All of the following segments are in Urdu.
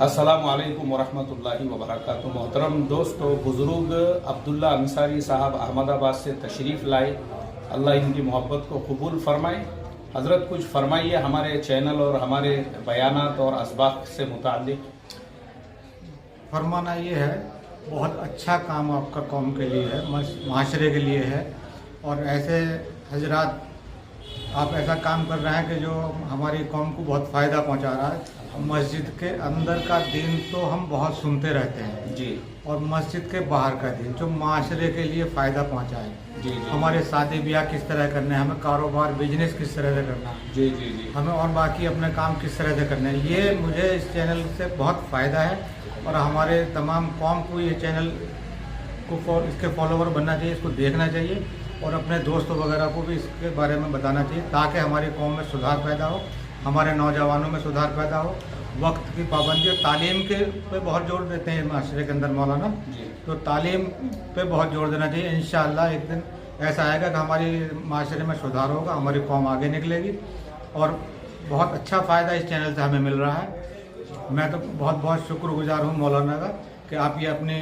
السلام علیکم ورحمۃ اللہ وبرکاتہ۔ محترم دوستو، بزرگ عبداللہ انصاری صاحب احمد آباد سے تشریف لائے، اللہ ان کی محبت کو قبول فرمائے۔ حضرت کچھ فرمائیے ہمارے چینل اور ہمارے بیانات اور اسباق سے متعلق۔ فرمانا یہ ہے، بہت اچھا کام آپ کا قوم کے لیے ہے، معاشرے کے لیے ہے، اور ایسے حضرات آپ ایسا کام کر رہے ہیں کہ جو ہماری قوم کو بہت فائدہ پہنچا رہا ہے۔ مسجد کے اندر کا دین تو ہم بہت سنتے رہتے ہیں جی، اور مسجد کے باہر کا دین جو معاشرے کے لیے فائدہ پہنچائے، جی جی، ہمارے شادی بیاہ کس طرح کرنے ہیں، ہمیں کاروبار بزنس کس طرح سے کرنا ہے، جی جی جی، ہمیں اور باقی اپنے کام کس طرح سے کرنے ہیں، یہ مجھے اس چینل سے بہت فائدہ ہے، اور ہمارے تمام قوم کو یہ چینل کو اس کے فالوور بننا چاہیے، اس کو دیکھنا چاہیے، اور اپنے دوستوں وغیرہ کو بھی اس کے بارے میں بتانا چاہیے، تاکہ ہماری قوم میں سدھار پیدا ہو، ہمارے نوجوانوں میں سدھار پیدا ہو۔ وقت کی پابندی اور تعلیم کے پہ بہت زور دیتے ہیں معاشرے کے اندر مولانا، جی، تو تعلیم پہ بہت زور دینا چاہیے۔ انشاءاللہ ایک دن ایسا آئے گا کہ ہماری معاشرے میں سدھار ہوگا، ہماری قوم آگے نکلے گی، اور بہت اچھا فائدہ اس چینل سے ہمیں مل رہا ہے۔ میں تو بہت بہت شکر گزار ہوں مولانا کا کہ آپ یہ اپنی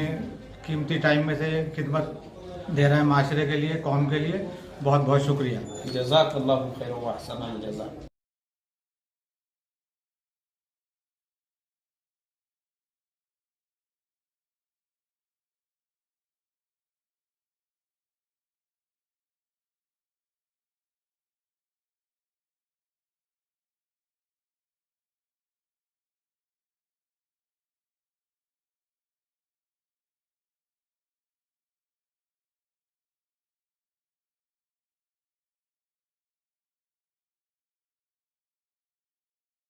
قیمتی ٹائم میں سے خدمت دے رہے ہیں معاشرے کے لیے، قوم کے لیے، بہت بہت شکریہ۔ جزاک اللہ خیر و احسن الجزاء۔